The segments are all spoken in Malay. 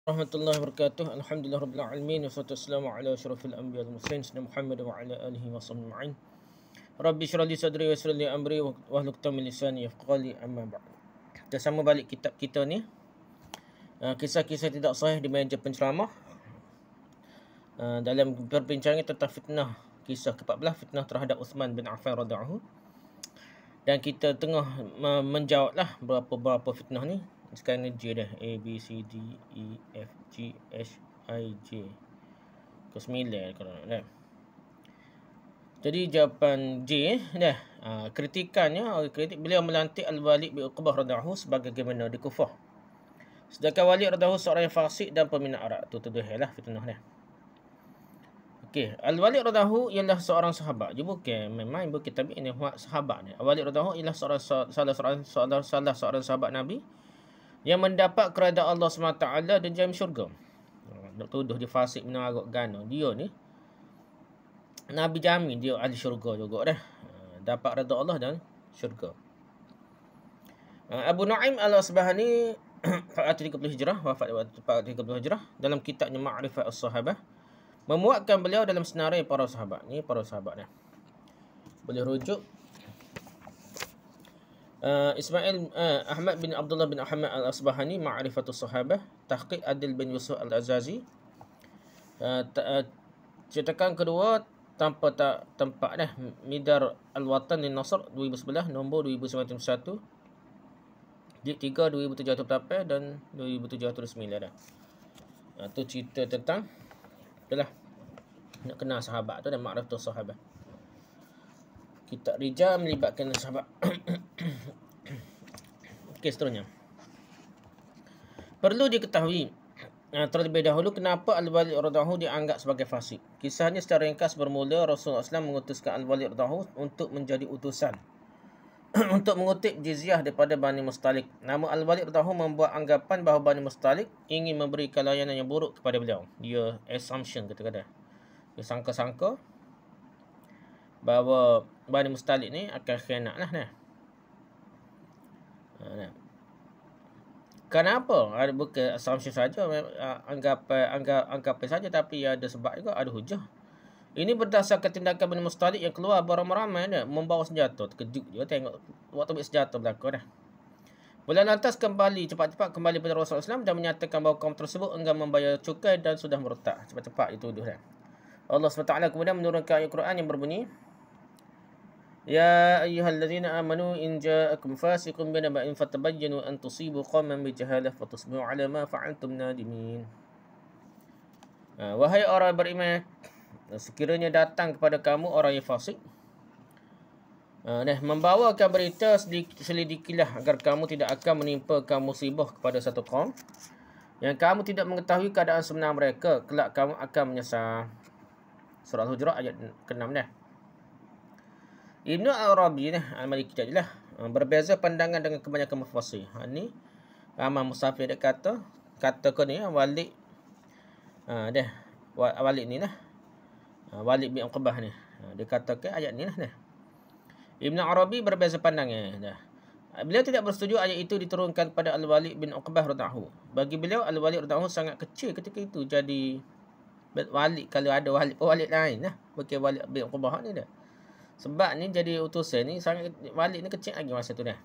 Warahmatullahi wabarakatuh. Alhamdulillah rabbil alamin wassalatu wassalamu ala asyrafil anbiya wal mursalin sayyidina Muhammad wa ala alihi wa sahbihi ajma'in. Rabbi shrah li sadri wa yassir li amri wahlul 'uqdatam min lisani yafqahu qawli, amma ba'd. Kita sama balik kitab kita ni, kisah-kisah tidak sahih di meja penceramah. Dalam perbincangan tentang fitnah, kisah ke-14, fitnah terhadap Uthman bin Affan radhiyallahu. Dan kita tengah menjawablah berapa fitnah ni. Sekarang ni J dah. A, B, C, D, E, F, G, H, I, J. Ke-9 kalau nak dah. Jadi jawapan J dah. Kritikannya, kritik beliau melantik Al-Walid bin Uqbah radhiyallahu sebagai gubernur di Kufah. Sedangkan Walid radhiyallahu seorang yang fasik dan peminat arak. Tu tuduhlah fitnah dah. Okey, Al-Walid radhiyallahu ialah seorang sahabat. Dia memang bukan tabi'in, ini sahabat ni. Al-Walid radhiyallahu ialah salah seorang sahabat Nabi yang mendapat keredaan Allah SWT dan jamin syurga. Nak tuduh dia fasik, menaruk gana. Dia ni Nabi jamin dia ahli syurga juga dah. Dapat redha Allah dan syurga. Abu Nu'aim Al-Asbahani 430 Hijrah, wafat 430 Hijrah, dalam kitabnya Ma'rifat As-Sahabah memuatkan beliau dalam senarai para sahabat. Ni para sahabat dah. Boleh rujuk Ismail Ahmad bin Abdullah bin Ahmad Al-Asbahani, Ma'rifatus Sahabah, Tahqiq Adil bin Yusuf Al-Azazi. Cetakan kedua tanpa tempat dah, Midar Al-Watan Lin-Nasr 2011, nombor 2901, jilid 3 2708 dan 2709 dah. Tu cerita tentang itulah, nak kenal sahabat tu dan Ma'rifatus Sahabah. Kitab Rijal melibatkan sahabat. Okey, seterusnya. Perlu diketahui terlebih dahulu kenapa Al-Walid radhiyallahu dianggap sebagai fasik. Kisahnya secara ringkas bermula Rasulullah SAW mengutuskan Al-Walid radhiyallahu untuk menjadi utusan untuk mengutip jizyah daripada Bani Mustalik. Nama Al-Walid radhiyallahu membuat anggapan bahawa Bani Mustalik ingin memberikan layanan yang buruk kepada beliau. Dia assumption kata-kata. Dia sangka-sangka bahawa Bani Mustalik ni akan khianat lah nah. Kenapa? Ada bukan assumption saja, anggapan saja, tapi ada sebab juga, ada hujah. Ini berdasarkan tindakan Bani Mustalik yang keluar beramai-ramai dah, membawa senjata. Terkejut juga tengok waktu ambil senjata berlaku dah. Beliau lantas cepat-cepat kembali pada Rasulullah SAW dan menyatakan bahawa kaum tersebut enggan membayar cukai dan sudah murtad. Cepat-cepat dituduh dah. Allah SWT kemudian menurunkan ayat Quran yang berbunyi, Ya ayyuhallazina amanu in ja'akum fasiqun binaba'in fatabayyanu an tusibu qauman bijahalah fatusbihu 'ala ma fa'altum nadimin. Wahai orang beriman, sekiranya datang kepada kamu orang yang fasik, membawakan berita, selidikilah agar kamu tidak akan menimpa kamu musibah kepada satu kaum yang kamu tidak mengetahui keadaan sebenar mereka, kelak kamu akan menyesal. Surah Al-Hujurat ayat ke-6 dah. Ibnu Arabi Al-Maliki tadilah berbeza pandangan dengan kebanyakan mufassir. Ni ramai musafir dia kata ke ni Walid Walid ni lah. Walid bin Uqbah ni. Dia kata ke ayat ni lah. Ibnu Arabi berbeza pandangan dah. Beliau tidak bersetuju ayat itu diturunkan pada Al-Walid bin Uqbah radhiyallahu. Bagi beliau Al-Walid radhiyallahu sangat kecil ketika itu jadi Walid, kalau ada Walid lain lah, bukan Walid bin Uqbah ni dah. Sebab ni jadi utusan ni sangat, Walid ni kecil lagi masa tu dah.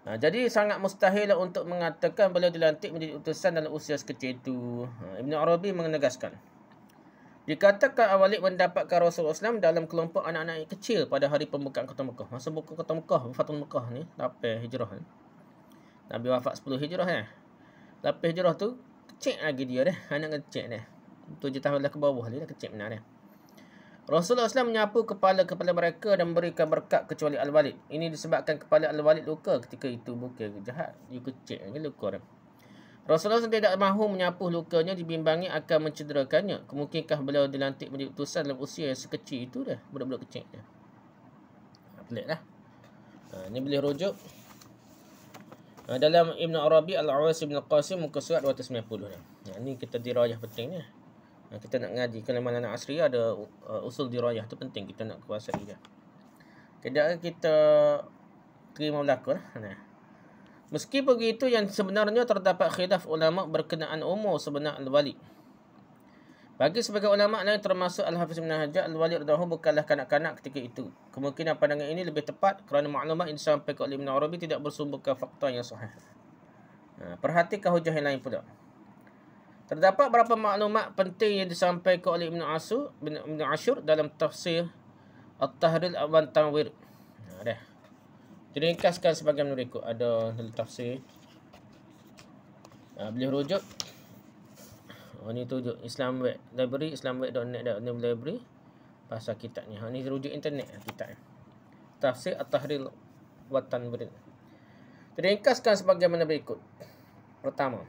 Jadi sangat mustahil untuk mengatakan beliau dilantik menjadi utusan dalam usia sekecil itu. Ibn Arabi menegaskan, dikatakan Walid mendapatkan Rasulullah SAW dalam kelompok anak-anak yang kecil pada hari pembukaan kota Mekah. Masa buka kota Mekah, Fathul Mekah ni 8 Hijrah ni. Nabi wafat 10 Hijrah dah. 8 Hijrah tu kecil lagi dia dah, anak kecil dah. 7 tahun lah ke bawah dia dah, kecil benar dah. Rasulullah SAW menyapu kepala-kepala mereka dan memberikan berkat kecuali Al-Walid. Ini disebabkan kepala Al-Walid luka ketika itu, bukan jahat. Dia kecil lagi luka dah. Rasulullah SAW tidak mahu menyapu lukanya, dibimbangi akan mencederakannya. Kemungkinkah beliau dilantik menjadi utusan dalam usia yang sekecil itu dah, budak-budak kecil dah. Pelik lah. Ini boleh rujuk dalam Ibn Arabi Al-Awas Ibn Qasim muka surat 290 dah. Ini kita dirayah penting ni. Kita nak ngaji kalimat anak asri, ada usul dirayah tu penting kita nak kuasai dia. Tidak kita terima berlaku lah. Meski begitu, yang sebenarnya terdapat khilaf ulama berkenaan umur sebenar al-wali. Bagi sebagian ulama lain termasuk Al-Hafiz Ibn Hajar, al-wali radhiyallahu bukanlah kanak-kanak ketika itu. Kemungkinan pandangan ini lebih tepat kerana maklumat yang disampaikan oleh Ibn Arabi tidak bersumberkan fakta yang sahih. Perhatikan hujah yang lain pula. Terdapat beberapa maklumat penting yang disampaikan oleh Ibn Ashur dalam tafsir At-Tahrir wa Tanwir. Dah. Diringkaskan sebagian berikut. Ada dalam tafsir. Boleh rujuk. Ini rujuk Islam Web Library, islamweb.net.new library pasal kitabnya. Ini rujuk internet kitabnya. Tafsir At-Tahrir wa Tanwir. Diringkaskan sebagaimana berikut. Pertama,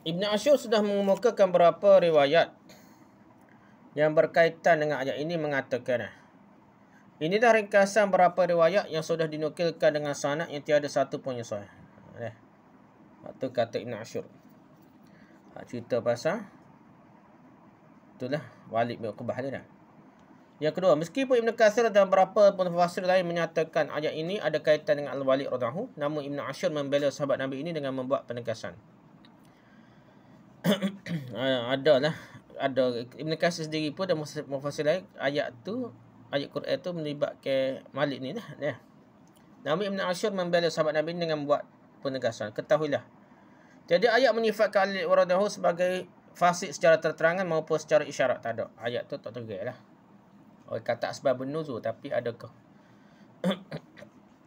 Ibn Ashur sudah mengemukakan beberapa riwayat yang berkaitan dengan ayat ini mengatakan, inilah ringkasan beberapa riwayat yang sudah dinukilkan dengan sanad yang tiada satu pun yang sahih. Itu kata Ibn Ashur. Cerita pasal itulah Walid bin Uqbah dia dah. Yang kedua, meskipun Ibn Katsir dan beberapa penafsir lain menyatakan ayat ini ada kaitan dengan Al-Walid radhiyallahu, namun Ibn Ashur membela sahabat Nabi ini dengan membuat penegasan. Ada Ibn Katsir sendiri pun dan mufassir lain ayat Quran tu melibatkan Malik ni lah. Namun Ibn Ashur membela sahabat Nabi ini dengan membuat penegasan. Ketahuilah, tiada ayat menyifatkan Ali radhiyallahu sebagai fasik secara terterangan maupun secara isyarat. Tak ada. Ayat tu tak tergerak lah. Kata asbabun nuzul, tapi adakah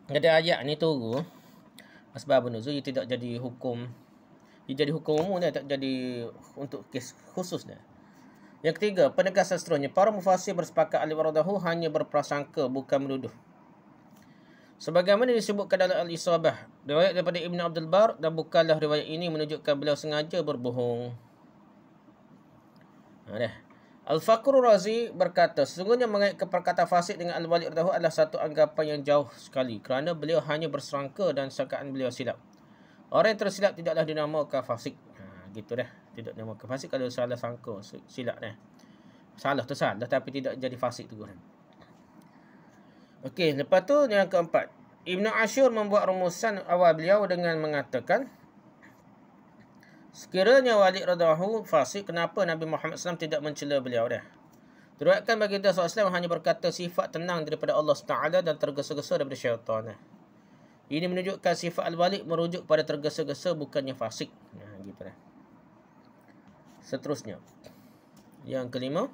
jadi ayat ni turun asbabun nuzul, ia tidak jadi hukum. Ia jadi hukum umum dia, tak jadi untuk kes khusus dia. Yang ketiga, penegasan seterusnya. Para mufassir bersepakat Ali radhiyallahu hanya berprasangka, bukan menuduh. Sebagaimana disebutkan dalam Al-Isabah, riwayat daripada Ibn Abdul Bar, dan bukanlah riwayat ini menunjukkan beliau sengaja berbohong. Al-Faqr Razi berkata, sesungguhnya mengaitkan perkataan fasik dengan Al-Walid radhiyallahu adalah satu anggapan yang jauh sekali, kerana beliau hanya bersangka dan sangkaan beliau silap. Orang yang tersilap tidaklah dinamakan fasik. Gitu dah. Tidak dinamakan fasik kalau salah sangka, silap dah. Salah tu salah, tapi tidak jadi fasik tu. Okey, lepas tu yang keempat, Ibn Ashur membuat rumusan awal beliau dengan mengatakan, sekiranya Walid radhiyallahu fasik, kenapa Nabi Muhammad SAW tidak mencela beliau dah? Diriwayatkan baginda SAW hanya berkata sifat tenang daripada Allah SWT dan tergesa-gesa daripada syaitan. Ini menunjukkan sifat Al-Walid merujuk pada tergesa-gesa, bukannya fasik. Gitu dah. Seterusnya, yang kelima,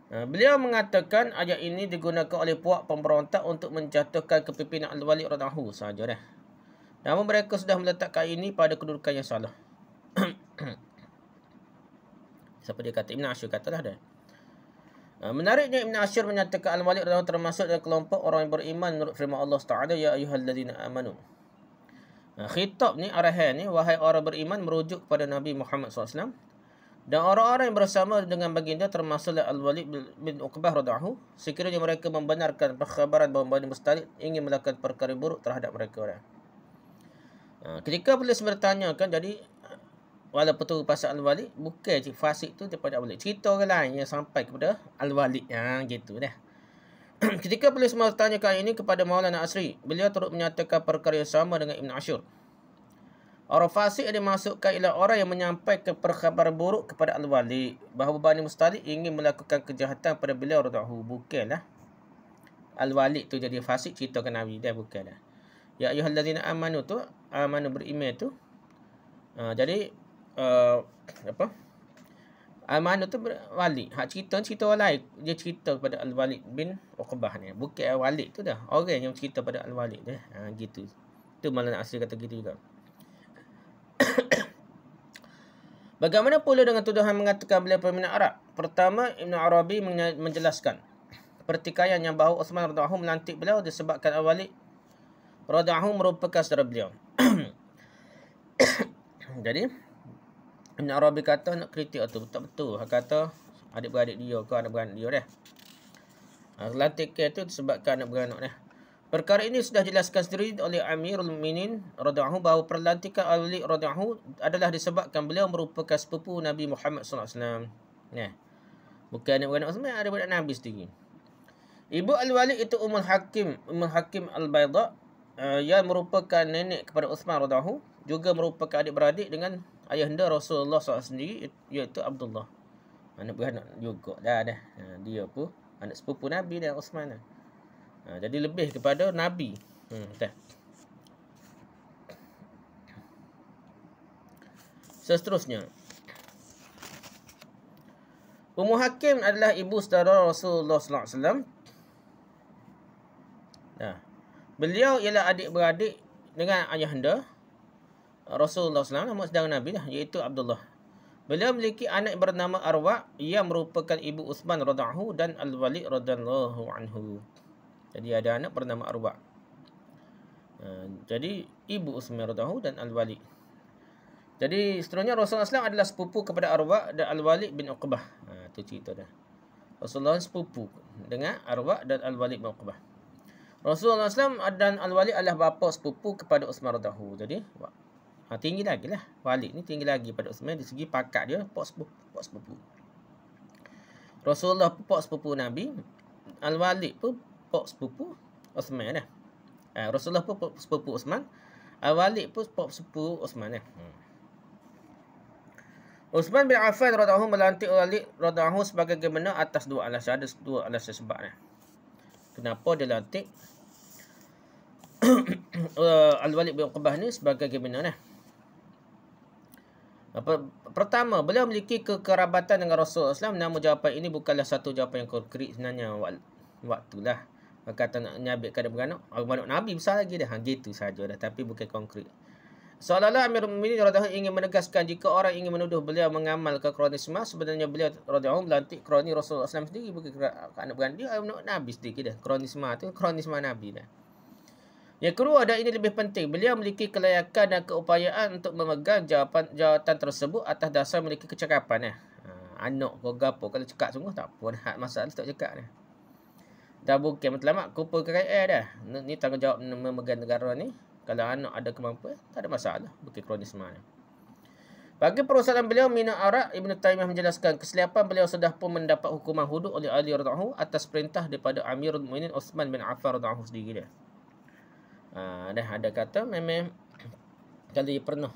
beliau mengatakan ayat ini digunakan oleh puak pemberontak untuk menjatuhkan kepimpinan Al-Walid radhiyallahu sahaja dah. Namun mereka sudah meletakkan ini pada kedudukan yang salah. Siapa dia kata? Ibn Ashur katalah dah. Menariknya Ibn Ashur menyatakan Al-Walid radhiyallahu termasuk dalam kelompok orang yang beriman menurut firman Allah Taala, ya ayyuhallazina amanu. Khitab ni, arahan ni, wahai orang beriman, merujuk kepada Nabi Muhammad SAW. Dan orang-orang yang bersama dengan baginda termasuklah Al-Walid bin Uqbah radhiyallahu, sekiranya mereka membenarkan perkhabaran bahawa Bani Mustalik ingin melakukan perkara buruk terhadap mereka. Ketika polis bertanyakan, jadi walaupun tu pasal Al-Walid, bukan fasik tu daripada Al-Walid, cerita orang lain yang sampai kepada Al-Walid. Gitu dah. Ketika polis bertanyakan ini kepada Maulana Asri, beliau turut menyatakan perkara yang sama dengan Ibn Ashur. Orang fasik yang dimasukkan ialah orang yang menyampaikan perkhabaran buruk kepada Al-Walid bahawa Bani Mustalik ingin melakukan kejahatan pada beliau radhiyallahu. Bukanlah Al-Walid tu jadi fasik, ceritakan Nabi dia, bukanlah. Ya ayyuhallazina amanu tu, amanu beriman tu. Jadi Amanu tu Walid. Cerita orang lain. Dia cerita kepada Al-Walid bin Uqbah ni. Bukan Al-Walid tu dah. Orang yang cerita pada Al-Walid dah. Gitu. Tu malah asli kata gitu juga. Bagaimana pula dengan tuduhan mengatakan beliau peminat Arab? Pertama, Ibn Arabi menjelaskan pertikaian yang bahawa Uthman radhiyallahu melantik beliau disebabkan Al-Walid radhiyallahu merupakan saudara beliau. Jadi Ibn Arabi kata nak kritik tu betul-betul. Kata adik-beradik dia ke anak-beradik dia dah. Lantikan tu disebabkan anak-beranak dah. Perkara ini sudah dijelaskan sendiri oleh Amirul Mukminin radhiyallahu bahawa perlantikan Ali radhiyallahu adalah disebabkan beliau merupakan sepupu Nabi Muhammad SAW. Bukan anak-beranak Uthman, ada anak Nabi sendiri. Ibu Al-Walid itu Ummul Hakim Al-Bayda, yang merupakan nenek kepada Uthman radhiyallahu, juga merupakan adik-beradik dengan ayahanda Rasulullah SAW sendiri, iaitu Abdullah. Anak beranak juga dah. Dia pun anak sepupu Nabi dan Uthman. Jadi lebih kepada Nabi. Dah. Seterusnya, Ummu Hakim adalah ibu saudara Rasulullah SAW. Beliau ialah adik-beradik dengan ayahanda Rasulullah SAW, nama saudara Nabi lah, iaitu Abdullah. Beliau memiliki anak bernama Arwa yang merupakan ibu Uthman radhiyallahu dan Al-Walid radhiyallahu anhu. Jadi ada anak bernama Arwa. Jadi ibu Uthman radhiyallahu dan Al-Walid. Jadi seterusnya Rasulullah SAW adalah sepupu kepada Arwa dan Al-Walid bin Uqbah. Itu cerita dah. Rasulullah sepupu dengan Arwa dan Al-Walid bin Uqbah. Rasulullah SAW dan Al-Walid adalah bapa sepupu kepada Uthman radhiyallahu. Jadi tinggi lagi lah. Walid ni tinggi lagi pada Uthman di segi pakat dia, pak sepupu. Rasulullah pun pak sepupu Nabi. Al-Walid pun pak sepupu Uthman dah. Rasulullah pun pak sepupu Uthman. Al-Walid pun pak sepupu Uthman dah. Uthman bin Affan radhiyallahu melantik Walid radhiyallahu sebagai gubernur atas dua alasan. Ada dua alasan sebab ni. Kenapa dia lantik Al-Walid bin Uqbah ni sebagai gubernur ni? Pertama, beliau memiliki kekerabatan dengan Rasulullah SAW. Namun jawapan ini bukanlah satu jawapan yang konkret sebenarnya. Waktulah kata nak nyabit kadang beranak, beranak Nabi besar lagi dah. Gitu saja dah, tapi bukan konkret. Seolah-olah Amirul Mukminin radhiyallahu ingin menegaskan jika orang ingin menuduh beliau mengamalkan kronisme, sebenarnya beliau radhiyallahu melantik kroni Rasulullah SAW sendiri, bukan anak beranak dia, anak Nabi sendiri dah. Kronisme tu kronisme Nabi dah. Yang kedua, dan ini lebih penting, beliau memiliki kelayakan dan keupayaan untuk memegang jawatan tersebut atas dasar memiliki kecakapan. Anak kau gapo kalau cakap sungguh tak apa dah, masalah tak cakap dah. Dah bukan matlamat kumpul kekayaan dah. Ni tanggungjawab memegang negara ni. Kalau anak ada kemampuan, tak ada masalah. Bukan kronisme ni. Bagi perusahaan beliau, Mina Arak, Ibn Taymiyah menjelaskan kesilapan beliau sudah pun mendapat hukuman hudud oleh Ali radhiyallahu atas perintah daripada Amirul Mukminin Uthman bin Affan radhiyallahu sendiri dah. Dah ada kata memang kalau dia pernah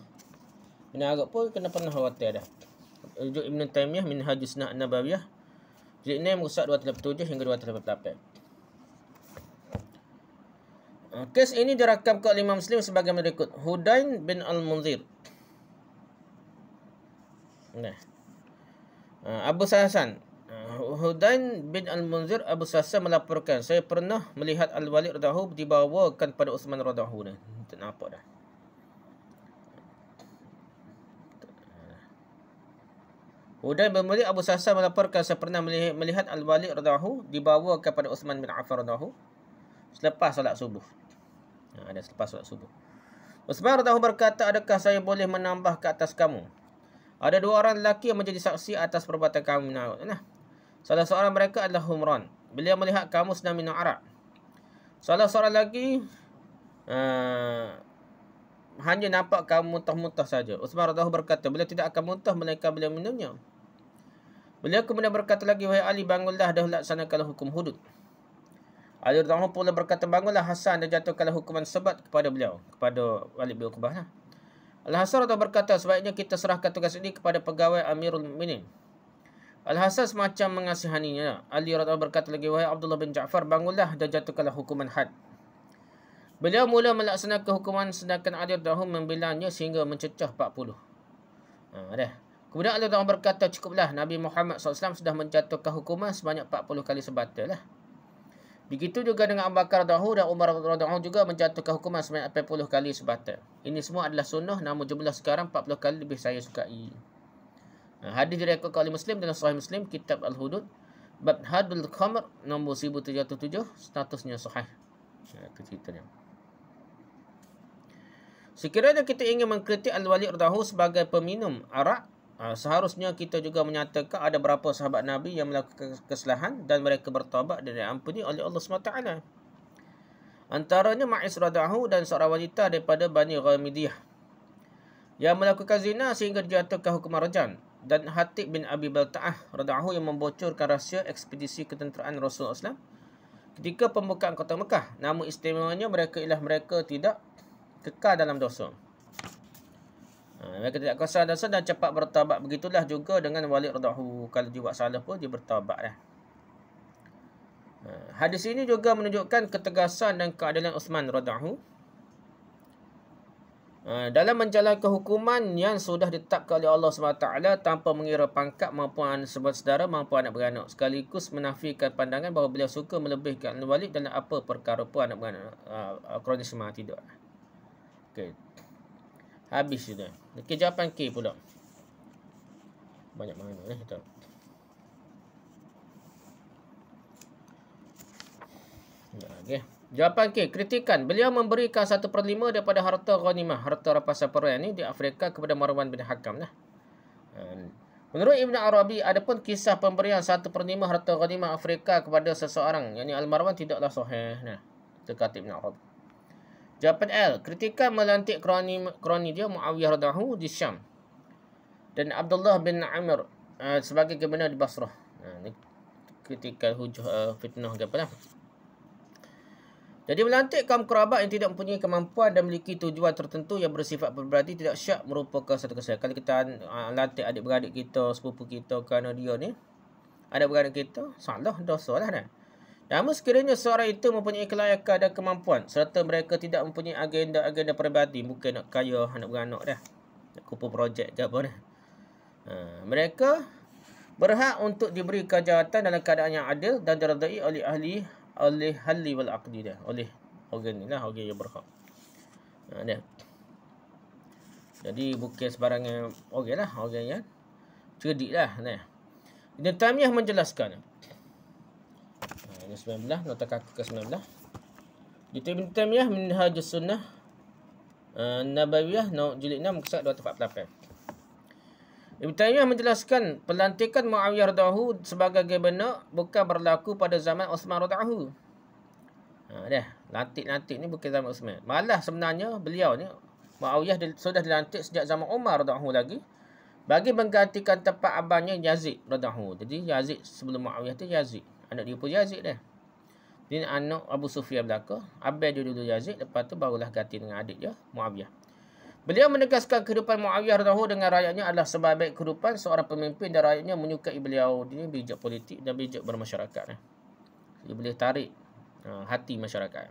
Mina Arak pun kena pernah khawatir dah. Rujuk Ibn Taymiyah Minhajus Sunnah Nabawiyah jilid 6 rusak 287 hingga 288. Kes ini dirakam ke Imam Muslim sebagai berikut. Hudain bin Al-Munzir. Abu Hasan. Hudain bin Al-Munzir Abu Hasan melaporkan, saya pernah melihat Al-Walid radhiyallahu dibawakan pada Uthman radhiyallahu. Tak nampak dah. Hudain bin Al-Munzir Abu Hasan melaporkan, saya pernah melihat Al-Walid radhiyallahu dibawakan pada Uthman bin Affan radhiyallahu selepas solat subuh. Ada selepas solat subuh. Uthman radhiyallahu berkata, adakah saya boleh menambah ke atas kamu? Ada dua orang lelaki yang menjadi saksi atas perbuatan kamu. Salah seorang mereka adalah Humran. Beliau melihat kamu sedang minum arak. Salah seorang lagi hanya nampak kamu muntah-muntah saja. Uthman radhiyallahu berkata, beliau tidak akan muntah melainkan beliau minumnya. Beliau kemudian berkata lagi, wahai Ali, bangunlah dah laksanakanlah hukum hudud. Ali radhiyallahu pula berkata, bangunlah Hasan dan jatuhkanlah hukuman sebat kepada beliau, kepada Walid bin Uqbah. Al-Hasan radhiyallahu berkata, sebaiknya kita serahkan tugas ini kepada pegawai Amirul Mukminin. Al-Hasan semacam mengasihaninya. Ali radhiyallahu berkata lagi, wahai Abdullah bin Ja'far, bangunlah dan jatuhkanlah hukuman had. Beliau mula melaksanakan hukuman sedangkan Ali radhiyallahu membelanya sehingga mencecah 40. Kemudian Ali radhiyallahu berkata, cukuplah, Nabi Muhammad SAW sudah menjatuhkan hukuman sebanyak 40 kali sebatal lah. Begitu juga dengan Abu Bakar radhiyallahu dan Umar radhiyallahu juga menjatuhkan hukuman sebanyak 40 kali sebatal. Ini semua adalah sunnah, namun jumlah sekarang 40 kali lebih saya sukai. Hadis diriwayatkan oleh Muslim dalam Sahih Muslim, Kitab Al-Hudud, bab Hadul Khamr nombor 1707, statusnya sahih. Itu ceritanya. Sekiranya kita ingin mengkritik Al-Walid radhiyallahu sebagai peminum arak, seharusnya kita juga menyatakan ada berapa sahabat Nabi yang melakukan kesalahan dan mereka bertaubat dan diampuni oleh Allah SWT. Antaranya Ma'is radhiyallahu dan seorang wanita daripada Bani Ghamidiyah yang melakukan zina sehingga dijatuhkan hukuman rajam. dan Hatib bin Abi Balta'ah radhiyallahu yang membocorkan rahsia ekspedisi ketenteraan Rasulullah SAW ketika pembukaan kota Mekah. Namun istimewanya mereka ialah mereka tidak kekal dalam dosa. Mereka tidak kekal dosa dan cepat bertaubat. Begitulah juga dengan Walid radhiyallahu. Kalau dia buat salah pun dia bertaubat dah. Hadis ini juga menunjukkan ketegasan dan keadilan Uthman radhiyallahu dalam menjalankan hukuman yang sudah ditetapkan oleh Allah SWT tanpa mengira pangkat maupun sebab saudara maupun anak beranak, sekaligus menafikan pandangan bahawa beliau suka melebihkan Al-Walid dalam apa perkara pun anak beranak. Kronisme tidak. Okey. Habis sudah. Okey, jawapan K pula. Banyak mana kita. Okey. Jawapan K, kritikan. Beliau memberikan 1/5 daripada harta ghanimah, harta rampasan perang ini di Afrika kepada Marwan bin Hakam lah. Menurut Ibn Arabi, adapun kisah pemberian 1/5 harta ghanimah Afrika kepada seseorang, yakni Al-Marwan, tidaklah sahih. Nah, itu kata Ibn Arabi. Jawapan L, kritikan melantik kroni dia Muawiyah radhiyallahu di Syam dan Abdullah bin Amr sebagai gubernur di Basrah. Ini kritikan hujah fitnah ke apa lah. Jadi melantik kaum kerabat yang tidak mempunyai kemampuan dan memiliki tujuan tertentu yang bersifat pribadi tidak syak merupakan satu kesalahan. Kalau kita lantik adik-beradik kita, sepupu kita kerana dia ni, adik-beradik kita, salah, dosa lah dah. Namun sekiranya seorang itu mempunyai kelayakan dan kemampuan serta mereka tidak mempunyai agenda-agenda pribadi, bukan nak kaya anak beranak dah, nak kumpul projek ke apa dah. Mereka berhak untuk diberi jawatan dalam keadaan yang adil dan diredai oleh oleh halli wal aqdi dah, oleh organ ni lah, organ yang berhak. Dah. Jadi bukan sebarang organ lah, organ yang cerdik lah. Ibn Taimiyah menjelaskan. Ini 19, nota kaki ke 19. Ibn Taimiyah Minhajus Sunnah Nabawiyah jilid 6 muka 248. Ibn Taimiyah menjelaskan pelantikan Muawiyah radhiyallahu sebagai gubernur bukan berlaku pada zaman Uthman radhiyallahu. Dah, lantik ni bukan zaman Uthman. Malah sebenarnya beliau ni Muawiyah sudah dilantik sejak zaman Umar radhiyallahu lagi bagi menggantikan tempat abangnya Yazid radhiyallahu. Jadi Yazid sebelum Muawiyah tu Yazid, anak dia pun Yazid dah. Dia anak Abu Sufyan belaka, abang dia dulu Yazid, lepas tu barulah ganti dengan adik dia Muawiyah. Beliau menegaskan kehidupan Muawiyah radhiyallahu dengan rakyatnya adalah sebaik kehidupan seorang pemimpin dan rakyatnya menyukai beliau. Dia bijak politik dan bijak bermasyarakat. Dia boleh tarik hati masyarakat.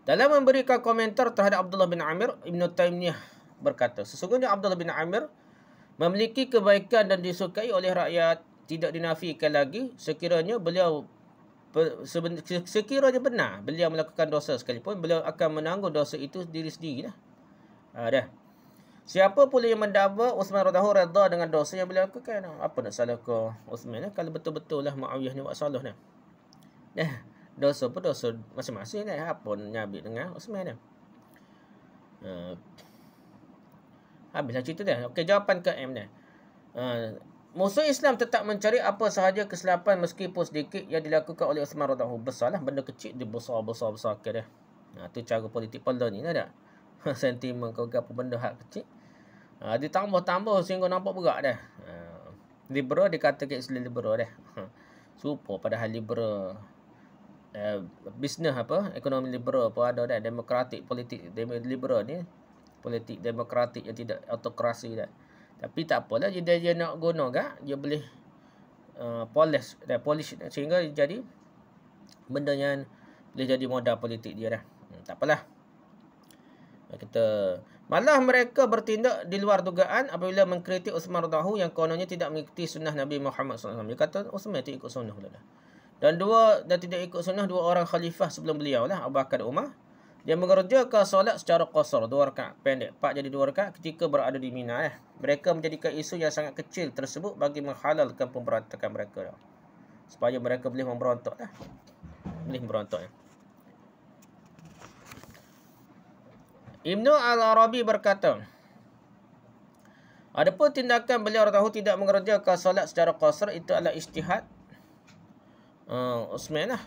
Dalam memberikan komentar terhadap Abdullah bin Amir, Ibn Taimiyah berkata, sesungguhnya Abdullah bin Amir memiliki kebaikan dan disukai oleh rakyat, tidak dinafikan lagi sekiranya beliau sekiranya benar beliau melakukan dosa sekalipun, beliau akan menanggung dosa itu diri sendiri lah. Dah. Siapa pula yang mendakwa Uthman radhiyallahu redha dengan dosa yang beliau lakukan? Apa nak salah ke Uthman kalau betul-betul lah Muawiyah ni buat salah dah. Dah. Dosa pun dosa masing-masing dah. Apa nak nyabit dengan Uthman dah. Habislah cerita dah. Okey, jawapan ke M dah. Musuh Islam tetap mencari apa sahaja kesilapan meskipun sedikit yang dilakukan oleh Uthman radhiyallahu. Besarlah benda kecil dia besar ke dah. Tu cara politik pala ni lah dah. Sentimen kau apa benda hak kecil. Ditambah sehingga nampak berat dah. Liberal dikatakan Islam liberal dah. Serupa padahal liberal. Bisnes apa? Ekonomi liberal pun ada dah. Demokratik politik liberal ni. Politik demokratik yang tidak autokrasi dah. Tapi tak apalah, dia nak guna kan, dia boleh polish sehingga jadi benda yang boleh jadi modal politik dia dah. Tak apalah. Kita malah mereka bertindak di luar dugaan apabila mengkritik Uthman radhiyallahu yang kononnya tidak mengikuti sunnah Nabi Muhammad SAW. Dia kata Uthman tidak ikut sunnah pula dah. Dan tidak ikut sunnah dua orang khalifah sebelum beliau lah, Abu Bakar dan Umar. Dia mengerjakan solat secara qasar, 2 rakaat pendek, 4 jadi 2 rakaat ketika berada di Mina. Mereka menjadikan isu yang sangat kecil tersebut bagi menghalalkan pemberontakan mereka. Supaya mereka boleh memberontak lah. Boleh memberontak. Ibnu Al-Arabi berkata, adapun tindakan beliau radhiyallahu tidak mengerjakan solat secara qasar itu adalah ijtihad Utsman lah.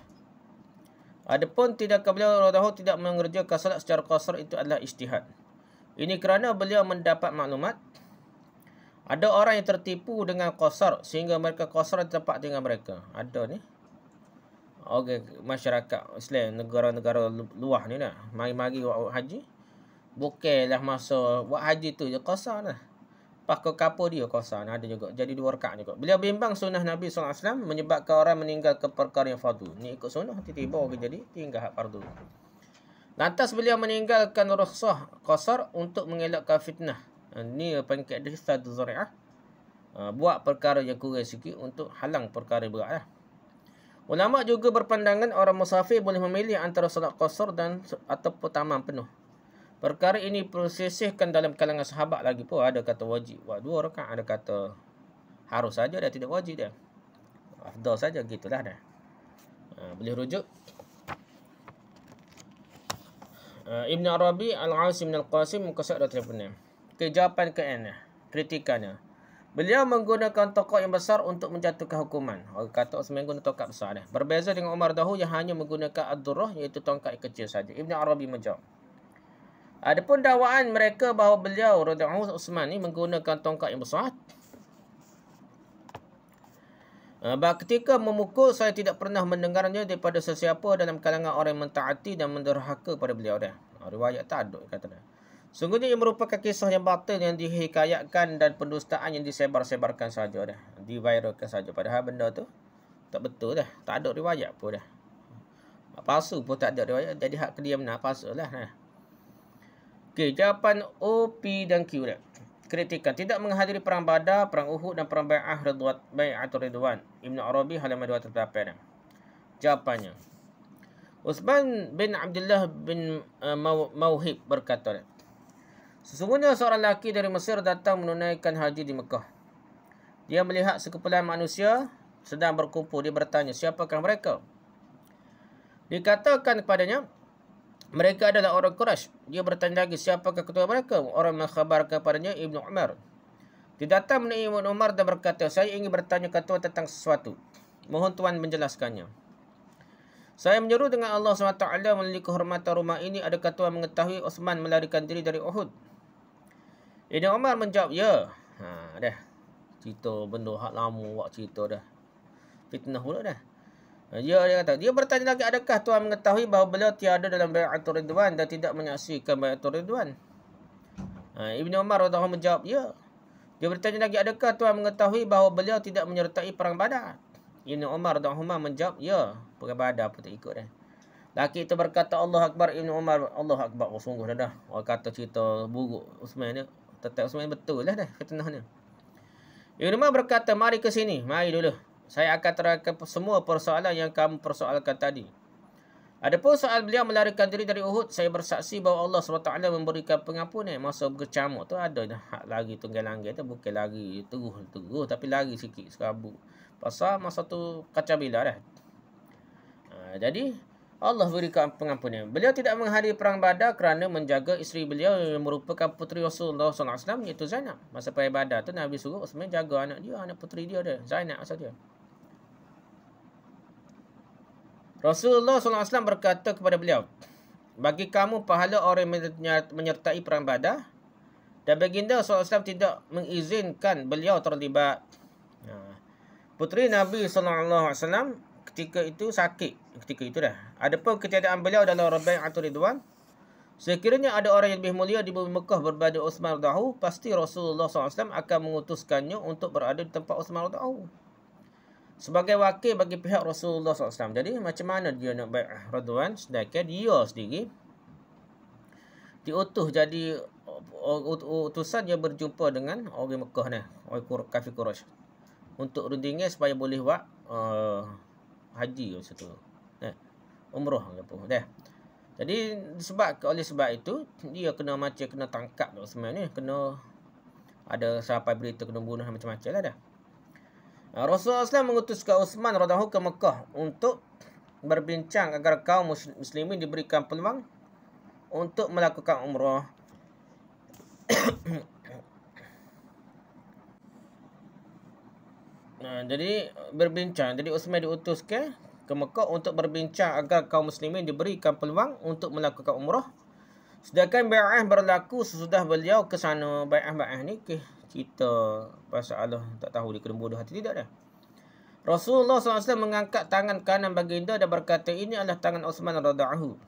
Adapun tindakan beliau radhiyallahu tidak mengerjakan salat secara qasar itu adalah ijtihad. Ini kerana beliau mendapat maklumat Ada orang yang tertipu dengan qasar sehingga mereka qasar di tempat tinggal mereka. Ada ni. Okey, masyarakat Islam negara-negara luar ni lah. Mari-mari buat haji. Bukanlah masa buat haji tu je qasar lah. Pas ke kapur dia qasar ada juga. Jadi 2 rakaat juga. Beliau bimbang sunnah Nabi SAW menyebabkan orang meninggalkan perkara yang fardu. Ni ikut sunnah tiba-tiba ke jadi tinggal hak fardu. Lantas beliau meninggalkan rukhsah qasar untuk mengelakkan fitnah. Ni panggil ada satu zari'ah. Buat perkara yang kurang sikit untuk halang perkara berat lah. Ulama juga berpandangan orang musafir boleh memilih antara solat qasar dan ataupun tamam penuh. Perkara ini persisihkan dalam kalangan sahabat lagi pun. Ada kata wajib buat 2 rakaat, ada kata harus saja dia, tidak wajib dia. Afdal saja gitulah dah. Boleh rujuk Ibn Arabi Al-Asim Al-Qasim muka surat 26. Jawapan ke-N, kritikannya. Beliau menggunakan tokak yang besar untuk menjatuhkan hukuman. Orang kata Utsman guna tokak besar. Berbeza dengan Umar dahulu yang hanya menggunakan ad-durrah, iaitu tongkat kecil saja. Ibn Arabi menjawab. Adapun dakwaan mereka bahawa beliau radhiyallahu Utsman ni menggunakan tongkat yang besar. Ketika memukul, saya tidak pernah mendengarnya daripada sesiapa dalam kalangan orang yang mentaati dan menderhaka pada beliau dah. Riwayat tak ada kata dia. Sungguhnya ia merupakan kisah yang batil yang dihikayatkan dan pendustaan yang disebar-sebarkan saja dah. Diviralkan saja. Padahal benda tu tak betul dah. Tak ada riwayat pun dah. Palsu pun tak ada riwayat. Jadi hak dia benar palsu lah. Okey, jawapan O, P dan Q dah. Kritikan. Tidak menghadiri perang Badar, perang Uhud dan perang Bai'atul Ridwan. Ibn Arabi halaman 208 dah. Jawapannya. Utsman bin Abdullah bin Mauhib berkata, sesungguhnya seorang lelaki dari Mesir datang menunaikan haji di Mekah. Dia melihat sekumpulan manusia sedang berkumpul. Dia bertanya, siapakah mereka? Dikatakan kepadanya, mereka adalah orang Quraisy. Dia bertanya lagi, siapakah ketua mereka? Orang mengkhabarkan kepadanya Ibnu Umar. Dia datang menemui Ibnu Umar dan berkata, saya ingin bertanya ketua tentang sesuatu. Mohon Tuan menjelaskannya. Saya menyeru dengan Allah SWT melalui kehormatan rumah ini. Adakah Tuan mengetahui Utsman melarikan diri dari Uhud? Ibnu Umar menjawab, ya. Dah. Cerita benda hak lama buat cerita dah. Fitnah pula dah. Dia kata, dia bertanya lagi, adakah Tuan mengetahui bahawa beliau tiada dalam Bai'atul Ridwan dan tidak menyaksikan Bai'atul Ridwan? Ibnu Umar radhiyallahu menjawab, ya. Dia bertanya lagi, adakah Tuan mengetahui bahawa beliau tidak menyertai perang Badar? Ibnu Umar radhiyallahu menjawab, ya. Perang Badar pun tak ikut dah. Laki itu berkata, Allah Akbar. Ibnu Umar, Allah Akbar. Oh, sungguh dah. Orang kata cerita buruk Utsman ni. Tetap Utsman betul lah dah fitnahnya. Ibnu Umar berkata, mari ke sini. Mari dulu. Saya akan terangkan semua persoalan yang kamu persoalkan tadi. Adapun soal beliau melarikan diri dari Uhud, saya bersaksi bahawa Allah SWT memberikan pengampunan. Masa berkecamuk tu ada dah hak lari tunggal langit tu. Bukan lari teguh, tapi lari sikit sekabut. Pasal masa tu kacabila dah. Jadi Allah berikan pengampunan. Beliau tidak menghadiri perang Badar kerana menjaga isteri beliau yang merupakan puteri Rasulullah SAW, iaitu Zainab. Masa perang Badar tu Nabi suruh Utsman jaga anak dia, anak puteri dia dah, Zainab saja. Rasulullah SAW berkata kepada beliau, bagi kamu pahala orang menyertai perang Badar, dan baginda SAW tidak mengizinkan beliau terlibat. Puteri Nabi SAW ketika itu sakit. Ketika itu dah. Adapun ketiadaan beliau dalam Bai'atul Ridwan, sekiranya ada orang yang lebih mulia di bumi Mekah berbanding Utsman radhiyallahu, pasti Rasulullah SAW akan mengutuskannya untuk berada di tempat Utsman radhiyallahu sebagai wakil bagi pihak Rasulullah SAW. Jadi macam mana dia nak bai'ah Ridwan sedangkan dia sendiri diutus jadi utusan dia berjumpa dengan orang Mekah ni, orang kafir Quraisy, untuk rundingan supaya boleh buat haji macam tu. Umrah apa dah. Jadi oleh sebab itu dia kena tangkap Utsman ni, kena ada sampai berita kena bunuh macam-macam lah dah. Rasulullah SAW mengutuskan Utsman radhiyallahu ke Mekah untuk berbincang agar kaum muslimin diberikan peluang untuk melakukan umrah. Jadi berbincang. Jadi Utsman diutuskan ke Mekah untuk berbincang agar kaum muslimin diberikan peluang untuk melakukan umrah. Sedangkan bai'ah berlaku sesudah beliau ke sana. Bai'ah ni cerita pasal Allah tak tahu dia kena bodoh hati. Tidak dah. Rasulullah SAW mengangkat tangan kanan baginda dan berkata, ini adalah tangan Uthman radhiyallahu.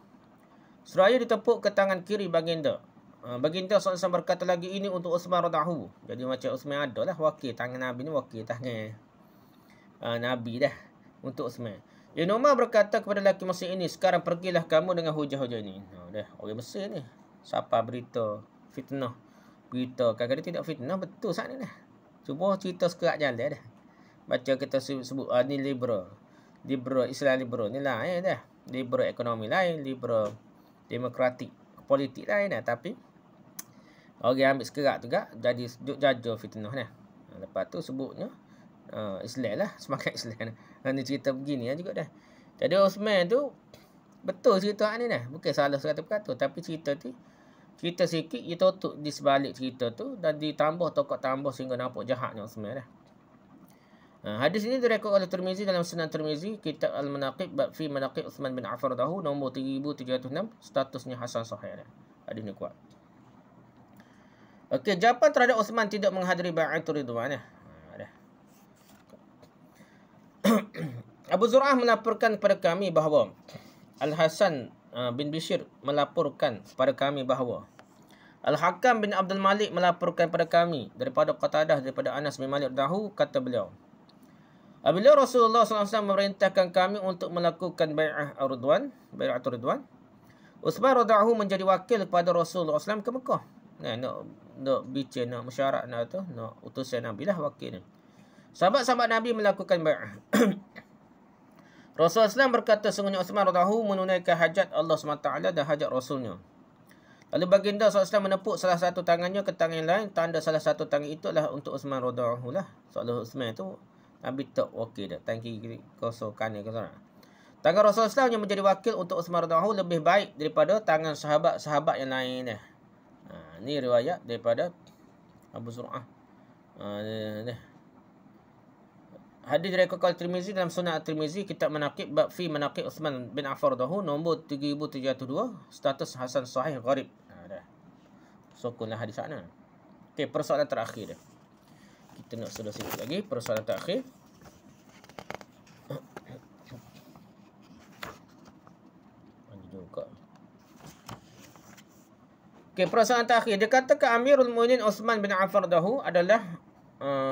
Seraya ditepuk ke tangan kiri baginda. Baginda SAW berkata lagi, ini untuk Uthman radhiyallahu. Jadi macam Uthman ada lah wakil tangan Nabi ni, wakil tangan Nabi dah untuk Uthman. Ibn Umar berkata kepada lelaki Mesir ini, sekarang pergilah kamu dengan hujah-hujah ini. Dah orang Mesir ni siapa berita fitnah, berita kadang-kadang tidak fitnah, betul saat ni dah. Cuma cerita sekerat jalan dah. Baca kita sebut ni liberal Islam liberal ni lain dah. Liberal ekonomi lain, liberal demokratik politik lain dah. Tapi orang ambil sekerat tu gak jadi jaja fitnah dah. Lepas tu sebutnya Islam lah, semangat Islam. Ni cerita begini juga dah. Jadi Osman tu betul cerita ni dah. Bukan salah 100%, tapi cerita tu cerita sikit dia tutup di sebalik cerita tu dan ditambah tokoh tambah sehingga nampak jahatnya Osman dah. Hadis ini direkod oleh Tirmizi dalam Sunan Tirmizi, Kitab Al-Manaqib bab fi Manaqib Uthman bin Affan radhiyallahu nombor 3706, statusnya hasan sahih dah. Hadis ni kuat. Okey, jawapan terhadap Uthman tidak menghadiri bai'atul ridwan dah. Abu Zur'ah melaporkan kepada kami bahawa Al-Hasan bin Bishr melaporkan kepada kami bahawa Al-Hakam bin Abdul Malik melaporkan kepada kami daripada Qatadah daripada Anas bin Malik radhiyallahu, kata beliau, apabila Rasulullah SAW memerintahkan kami untuk melakukan bai'atul ridwan, Uthman radhiyallahu menjadi wakil kepada Rasulullah SAW ke Mekah. Nak bicara, nak mesyuarat, nak utusan Nabi lah wakil ni. Sahabat-sahabat Nabi melakukan bai'ah. Rasulullah SAW berkata, sungguhnya Uthman radhiyallahu menunaikan hajat Allah SWT dan hajat Rasulnya. Lalu baginda SAW menepuk salah satu tangannya ke tangan yang lain. Tanda salah satu tangan itu adalah untuk Uthman radhiyallahu lah. Soalnya Uthman itu Nabi tak wakil dah. Tangan kiri kosong, kanan kosong. Tangan Rasulullah SAW yang menjadi wakil untuk Uthman radhiyallahu lebih baik daripada tangan sahabat-sahabat yang lain dah. Ni riwayat daripada Abu Zur'ah. Hadis direkod oleh Tirmizi dalam Sunan At-Tirmizi, Kitab Manaqib bab fi Manaqib Uthman bin Affan radhiyallahu nombor 3702, status hasan sahih gharib. Dah. Sokonlah hadis sana. Okey, persoalan terakhir dah. Kita nak sudah sikit lagi persoalan terakhir. Okey, persoalan terakhir. Dia katakan Amirul Mukminin Uthman bin Affan radhiyallahu adalah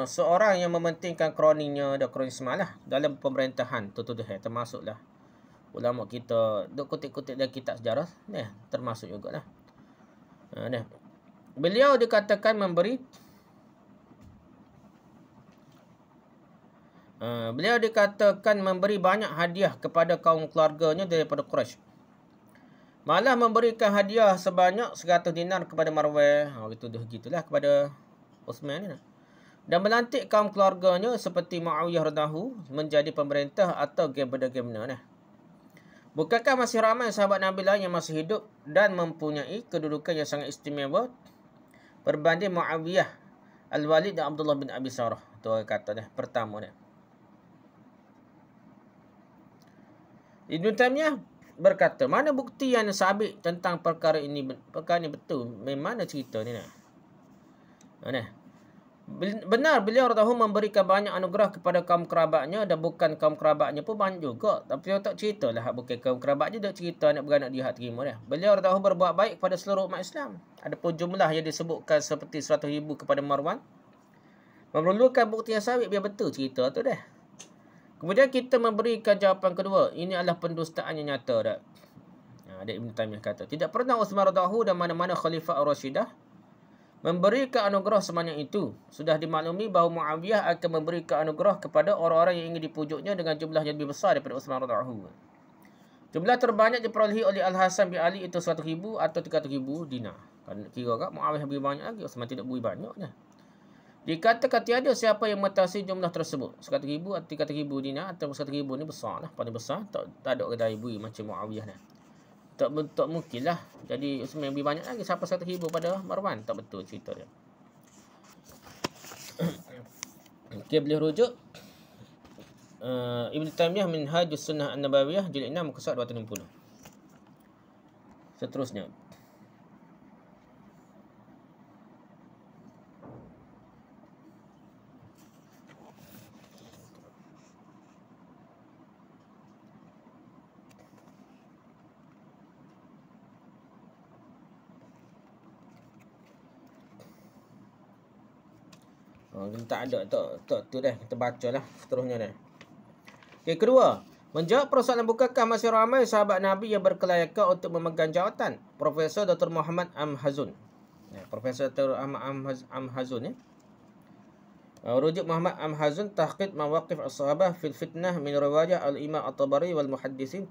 seorang yang mementingkan kroninya dan kronisme lah dalam pemerintahan. Tutup termasuklah ulama kita duk kutip-kutip dalam kitab sejarah ni, termasuk jugalah. Beliau dikatakan memberi banyak hadiah kepada kaum keluarganya daripada Quraisy. Malah memberikan hadiah sebanyak 100 dinar kepada Marwah. Gitulah kepada Uthman ni. Dan melantik kaum keluarganya seperti Muawiyah radhiyallahu menjadi pemerintah atau gebda-gebna. Bukankah masih ramai sahabat Nabi lain yang masih hidup dan mempunyai kedudukan yang sangat istimewa berbanding Muawiyah, Al-Walid dan Abdullah bin Abi Sarah? Tu kata dah pertama dah. Ibn Taymiyah berkata, mana bukti yang sabit tentang perkara ini? Perkara ini betul. Memang mana cerita ni nah? Benar beliau radhiyallahu memberikan banyak anugerah kepada kaum kerabatnya, dan bukan kaum kerabatnya pun banyak juga. Tapi dia tak ceritalah bukan kaum kerabatnya, dia cerita anak beranak dia hak terima dah. Beliau radhiyallahu berbuat baik kepada seluruh umat Islam. Adapun jumlah yang disebutkan seperti 100,000 kepada Marwan memerlukan bukti yang sabit biar betul cerita tu dah. Kemudian kita memberikan jawapan kedua. Ini adalah pendustaan yang nyata dah. Ada Ibn Taymiyah kata, tidak pernah Uthman radhiyallahu dan mana-mana Khalifah Ar-Rashidah memberikan anugerah sebanyak itu. Sudah dimaklumi bahawa Muawiyah akan memberikan anugerah kepada orang-orang yang ingin dipujuknya dengan jumlah yang lebih besar daripada Uthman radhiyallahu. Jumlah terbanyak diperolehi oleh Al-Hasan bin Ali itu 100,000 atau 300,000 dinar. Kan kira kat Muawiyah lebih banyak lagi, Uthman tidak beri banyaknya. Dikatakan tiada siapa yang mengetahui jumlah tersebut. 100,000 atau 300,000 dinar atau 100,000 ni besar lah, paling besar. Tak ada orang lain beri macam Muawiyah dah. Tak mungkin lah. Jadi Uthman lebih banyak lagi. Siapa 100,000 pada Marwan? Tak betul cerita dia. Okay, boleh rujuk Ibn Taymiyah Minhajus Sunnah An-Nabawiyah jilid 6 muka surat 260. Seterusnya, Tak ada tu dah. Kita bacalah seterusnya dah. Okey, kedua, menjawab persoalan bukankah masih ramai sahabat Nabi yang berkelayakan untuk memegang jawatan? Profesor Dr. Muhammad Amhazun. Profesor Dr. Amhazun ya. Rujuk Muhammad Amhazun tahqiq mawaqif as-sahabah fil fitnah min riwayah al-Imam At-Tabari wal Muhaddisin.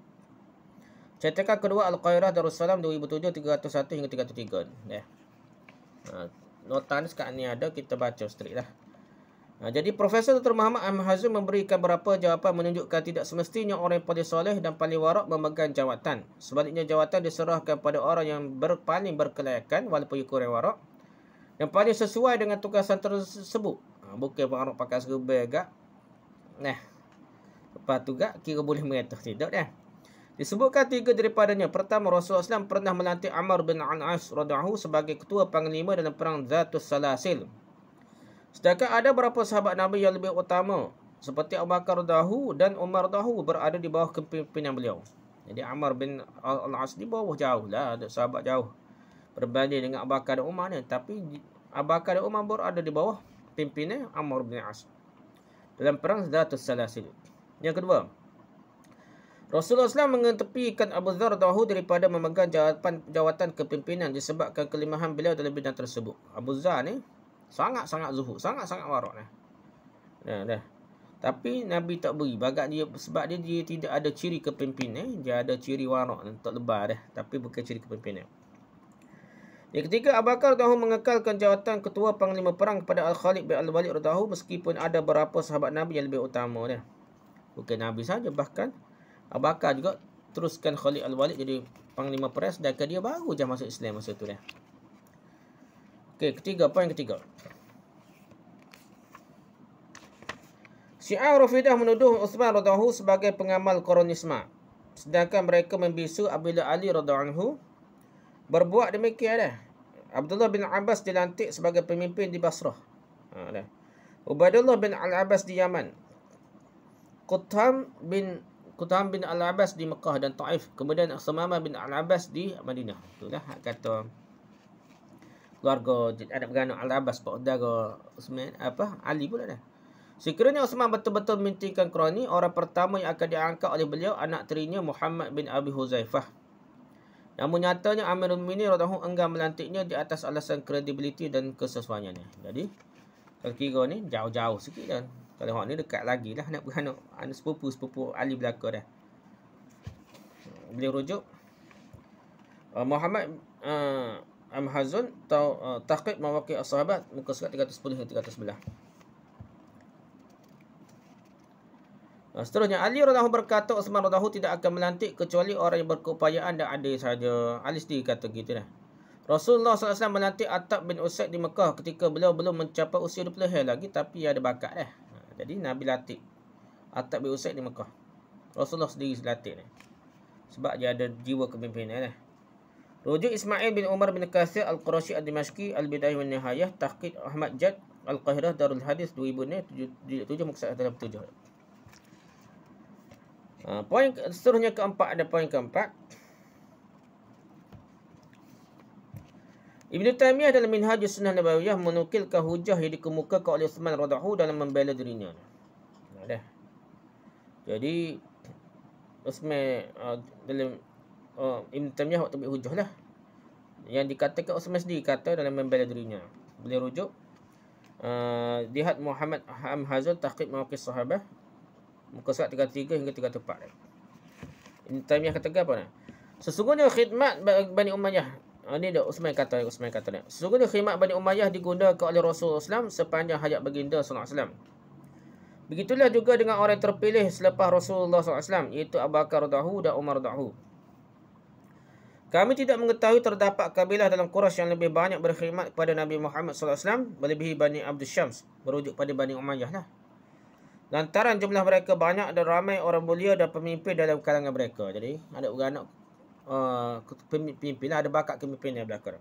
Cetakan kedua Al-Qairah Darussalam 2007 301 hingga 303. Nota ni sekarang ni ada, kita baca straight lah. Jadi Profesor Dr. Muhammad Amhazun memberikan beberapa jawapan menunjukkan tidak semestinya orang yang paling soleh dan paling warak memegang jawatan. Sebaliknya jawatan diserahkan pada orang yang paling berkelayakan walaupun ia kurang warak yang paling sesuai dengan tugasan tersebut. Bukan warak pakai serba agak. Lepas tu gak kira boleh mengatur tidak dah. Disebutkan tiga daripadanya. Pertama, Rasulullah SAW pernah melantik Amr bin Al-As radhiyallahu sebagai ketua panglima dalam perang Zatus Salasil. Sedangkan ada beberapa sahabat Nabi yang lebih utama seperti Abu Bakar radhiyallahu dan Umar radhiyallahu berada di bawah kepimpinan beliau. Jadi Amr bin Al-As di bawah jauh lah, ada sahabat jauh berbanding dengan Abu Bakar dan Umar ni. Tapi Abu Bakar dan Umar berada di bawah pimpinan Amr bin Al-As dalam perang Zatus Salasil. Yang kedua, Rasulullah SAW mengetepikan Abu Dzar radhiyallahu daripada memegang jawatan kepimpinan disebabkan kelemahan beliau dalam bidang tersebut. Abu Dzar ni sangat-sangat zuhud, sangat-sangat warak dah. Tapi Nabi tak beri bagat dia sebab dia tidak ada ciri kepimpinan, dia ada ciri warak untuk lebar dah, tapi bukan ciri kepimpinan. Yang ketiga, Abu Bakar radhiyallahu mengekalkan jawatan ketua panglima perang kepada Al-Khalid bin Al-Walid radhiyallahu meskipun ada beberapa sahabat Nabi yang lebih utama dah. Bukan Nabi saja, bahkan Abu Bakar juga teruskan Khalid Al-Walid jadi panglima perang sedangkan dia baru je masuk Islam masa tu dah. Okey, poin ketiga. Syiah Rafidah menuduh Uthman radhiyallahu sebagai pengamal Quranisme. Sedangkan mereka membisu apabila Ali radhiyallahu berbuat demikian dah. Abdullah bin Abbas dilantik sebagai pemimpin di Basrah. Ubaidullah bin Al-Abbas di Yaman. Qutham bin Al-Abbas di Mekah dan Taif. Kemudian Sumamah bin Al-Abbas di Madinah. Itulah kata keluarga anak beranak Al-Abbas, pak saudara Uthman Ali pula dah. Sekiranya Uthman betul-betul mementingkan Qurani, orang pertama yang akan diangkat oleh beliau anak tirinya Muhammad bin Abi Huzaifah. Namun nyatanya Amirul Mukminin radhiyallahu enggan melantiknya di atas alasan kredibiliti dan kesesuaiannya. Jadi kalau kira ni jauh-jauh sikit dah. Kalau hak ni dekat lagi lah nak beranak sepupu Ali belaka dah. Beliau rujuk Muhammad Amhazun tahqiq mawaqi' as-sahabat muka surat 310 hingga 311. Seterusnya, Ali radhiyallahu berkata Uthman radhiyallahu tidak akan melantik kecuali orang yang berkeupayaan dan adil saja. Ali sendiri kata gitu dah. Rasulullah SAW melantik Attab bin Usaid di Mekah ketika beliau belum mencapai usia 20 tahun lagi, tapi ada bakat dah. Jadi Nabi lantik Attab bin Usaid di Mekah. Rasulullah sendiri lantik dah. Sebab dia ada jiwa kepimpinan dah. Rujuk Ismail bin Umar bin Katsir Al-Qurashi Ad-Dimashqi Al-Bidayah wan Nihayah tahqiq Ahmad Jad Al-Qahirah Darul Hadis 2007 maksud dalam 7. Poin seterusnya keempat, ada poin keempat. Ibn Taymiyah dalam Minhajus Sunnah Nabawiyah menukilkan hujah yang dikemukakan oleh Uthman radhiyallahu dalam membela dirinya. Jadi Uthman dalam Ibn Taymiyah waktu ambil hujah lah yang dikatakan Uthman sendiri kata dalam membela dirinya. Beliau rujuk Jihad Muhammad Amhazun tahqiq mawaqif sahabah muka surat 33 hingga 34. Ibn Taymiyah kata apa ni? Sesungguhnya khidmat Bani Umayyah. Ini dah Uthman kata ni. Sesungguhnya khidmat Bani Umayyah digunakan oleh Rasulullah SAW sepanjang hayat baginda sallallahu alaihi wasallam. Begitulah juga dengan orang terpilih selepas Rasulullah SAW, iaitu Abu Bakar radhiyallahu dan Umar radhiyallahu. Kami tidak mengetahui terdapat kabilah dalam Quraisy yang lebih banyak berkhidmat kepada Nabi Muhammad SAW melebihi Bani Abdul Syams, merujuk pada Bani Umayyah lah. Lantaran jumlah mereka banyak dan ramai orang mulia dan pemimpin dalam kalangan mereka. Jadi ada beranak pemimpin lah, ada bakat kepimpinan belakang.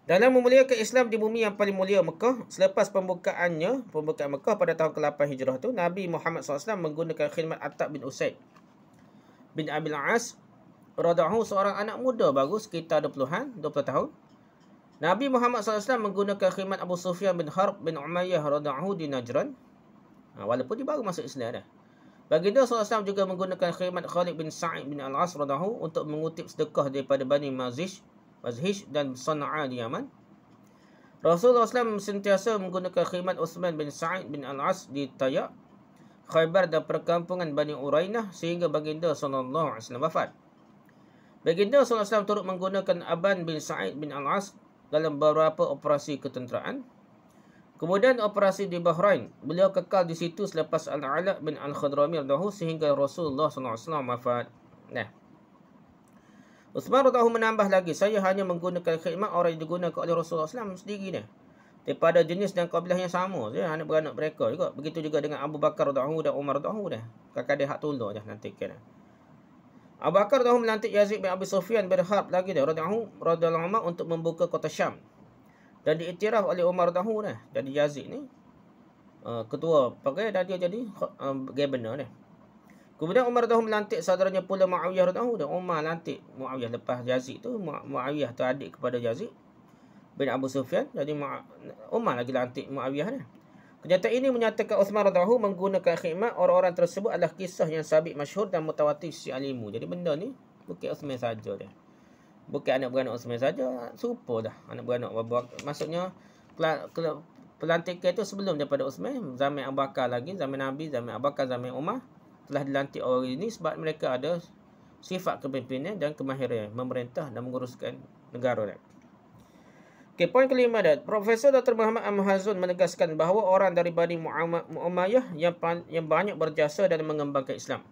Dalam memuliakan Islam di bumi yang paling mulia Mekah, selepas pembukaan Mekah pada tahun ke-8 Hijrah tu, Nabi Muhammad SAW menggunakan khidmat Attab bin Usaid bin Abil As radhiyallahu, seorang anak muda baru sekitar 20 tahun, Nabi Muhammad SAW menggunakan khidmat Abu Sufyan bin Harb bin Umayyah radhiyallahu di Najran. Walaupun dia baru masuk Islam dah. Baginda SAW juga menggunakan khidmat Khalid bin Sa'id bin Al-As radhiyallahu untuk mengutip sedekah daripada Bani Mazhish dan Sana'a di Yaman. Rasulullah SAW sentiasa menggunakan khidmat Uthman bin Sa'id bin Al-As di Tayak, Khaybar dan perkampungan Bani Urainah sehingga baginda SAW wafat. Baginda SAW turut menggunakan Aban bin Sa'id bin Al-As dalam beberapa operasi ketenteraan. Kemudian operasi di Bahrain, beliau kekal di situ selepas Al-Ala bin Al-Khadrami radhiyallahu sehingga Rasulullah SAW wafat. Uthman radhiyallahu menambah lagi, saya hanya menggunakan khidmat orang yang digunakan oleh Rasulullah SAW sendiri daripada jenis dan kabilah yang sama, anak beranak mereka juga. Begitu juga dengan Abu Bakar radhiyallahu dan Umar radhiyallahu kakak dia hak tolong nanti kena. Abu Bakar radhiyallahu melantik Yazid bin Abi Sufyan bin Harb lagi radhiyallahu anhu untuk membuka kota Syam. Dan diiktiraf oleh Umar radhiyallahu jadi Yazid ni ketua pakai dan dia jadi governor . Kemudian Umar radhiyallahu melantik saudaranya pula Muawiyah radhiyallahu dan Umar lantik Muawiyah lepas Yazid tu. Muawiyah tu adik kepada Yazid bin Abu Sufyan. Jadi Umar lagi lantik Muawiyah . Kenyataan ini menyatakan Uthman radhiyallahu menggunakan khidmat orang-orang tersebut adalah kisah yang sabit masyhur dan mutawatir secara ilmu. Jadi benda ni bukan Uthman saja dia. Bukan anak beranak Uthman saja, serupa dah anak beranak maksudnya pelantikan itu sebelum daripada Uthman, zaman Abu Bakar lagi, zaman Nabi, zaman Abu Bakar, zaman Umar telah dilantik orang ini sebab mereka ada sifat kepimpinan dan kemahiran memerintah dan menguruskan negara . Poin kelima dah. Profesor Dr. Muhammad Al-Mahzun menegaskan bahawa orang dari Bani Umayyah yang banyak berjasa dalam mengembangkan Islam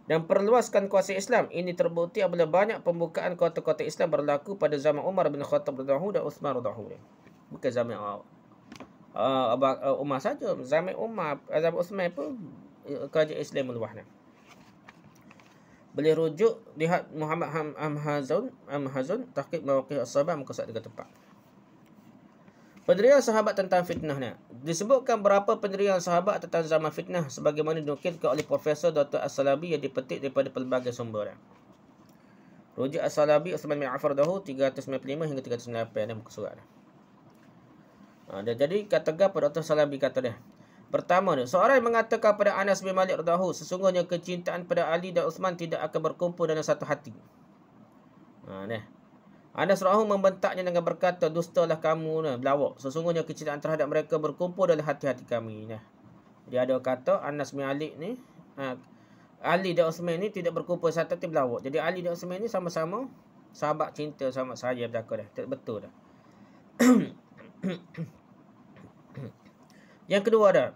dan perluaskan kuasa Islam. Ini terbukti apabila banyak pembukaan kota-kota Islam berlaku pada zaman Umar bin Khattab radhiyallahu dan Uthman radhiyallahu. Bukan zaman Umar saja, zaman Umar, zaman Uthman pun kerajaan Islam meluas . Boleh rujuk lihat Muhammad Al-Mahzun tahqiq Mawaqif As-Sahabah muka surat 34. Pendirian sahabat tentang fitnah ni. Disebutkan berapa pendirian sahabat tentang zaman fitnah sebagaimana dinukilkan oleh Profesor Dr. As-Salabi yang dipetik daripada pelbagai sumber . Rujuk As-Salabi Uthman bin Affan radhiyallahu 395 hingga 398 muka surat . Jadi kata apa Dr. As-Salabi kata dia. Pertama ni, seorang yang mengatakan pada Anas bin Malik radhiyallahu sesungguhnya kecintaan pada Ali dan Uthman tidak akan berkumpul dalam satu hati. Anas radhiyallahu membentaknya dengan berkata, dustalah kamu belawak. Sesungguhnya kecintaan terhadap mereka berkumpul dalam hati-hati kami . Dia ada kata Anas bin Malik ni Ali dan Uthman ni tidak berkumpul satu hati belawak. Jadi Ali dan Uthman ni sama-sama sahabat cinta sama saya bercakap dah. Betul dah. Yang kedua dah,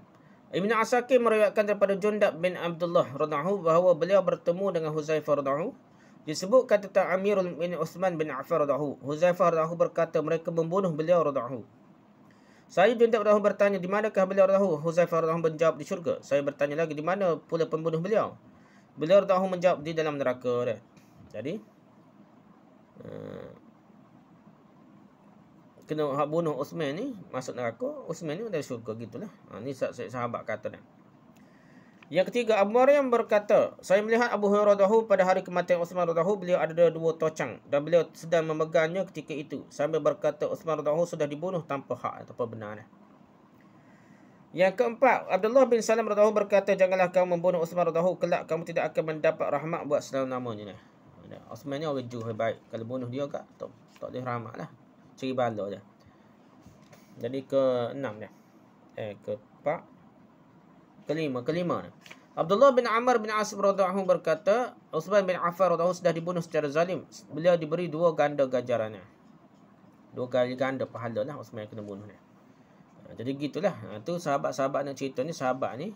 Ibn Asakir meriwayatkan daripada Jundab bin Abdullah radhiyallahu bahawa beliau bertemu dengan Huzaifah radhiyallahu. Disebutkan tentang Amirul Mukminin Uthman bin Affan radhiyallahu. Huzaifah radhiyallahu berkata mereka membunuh beliau radhiyallahu. Saya Jundab radhiyallahu bertanya di manakah beliau radhiyallahu. Huzaifah radhiyallahu menjawab di syurga. Saya bertanya lagi di mana pula pembunuh beliau. Beliau radhiyallahu menjawab di dalam neraka . Jadi kena bunuh Uthman ni masuk neraka, Uthman ni dari syurga gitulah. Ni sahabat kata dah. Yang ketiga, Abu Maryam berkata, saya melihat Abu Hurairah radhiyallahu pada hari kematian Uthman radhiyallahu, beliau ada dua tocang dan beliau sedang memegangnya ketika itu sambil berkata Uthman radhiyallahu sudah dibunuh tanpa hak, tanpa benar . Yang keempat, Abdullah bin Salam radhiyallahu berkata, janganlah kamu membunuh Uthman radhiyallahu, kelak kamu tidak akan mendapat rahmat buat selama-lamanya . Uthman ni orang jujur baik, kalau bunuh dia tak boleh rahmat lah, cari bala je. Jadi ke-6 dah. Kelima. Abdullah bin Amr bin As radhiyallahu berkata, Uthman bin Affan radhiyallahu sudah dibunuh secara zalim. Beliau diberi 2 ganda ganjarannya. 2 kali ganda pahala lah Uthman kena bunuh ni. Jadi gitulah. Tu sahabat-sahabat nak cerita ni, sahabat ni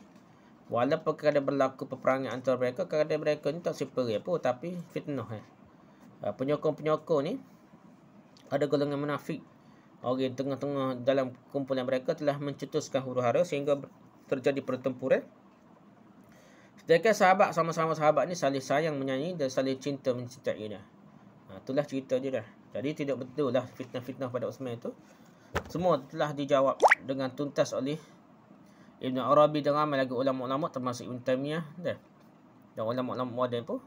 walaupun kadang berlaku peperangan antara mereka, kadang mereka ni tak seperi apa tapi fitnah . Penyokong-penyokong ni ada golongan munafik. Orang tengah-tengah dalam kumpulan mereka telah mencetuskan huru-hara sehingga terjadi pertempuran. Sedangkan sahabat sama-sama sahabat ni saling sayang menyayangi dan saling cinta mencintai dia. Itulah cerita dia dah. Jadi tidak betul lah fitnah-fitnah pada Uthman itu. Semua telah dijawab dengan tuntas oleh Ibn Arabi dan ramai lagi ulama-ulama termasuk Ibn Taymiyah dan ulama-ulama moden pun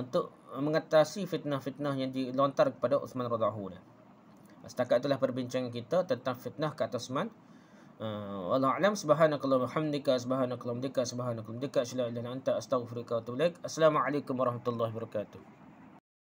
untuk mengatasi fitnah-fitnah yang dilontar kepada Uthman radhiyallahu anhu. Setakat itulah perbincangan kita tentang fitnah ke atas man. Wallahu a'lam. Subhanakallahumma hamdika, subhanakallahumma hamdika, subhanakallahumma hamdika, asyhadu an la ilaha illa anta, astaghfiruka wa atubu ilaik. Assalamualaikum warahmatullahi wabarakatuh.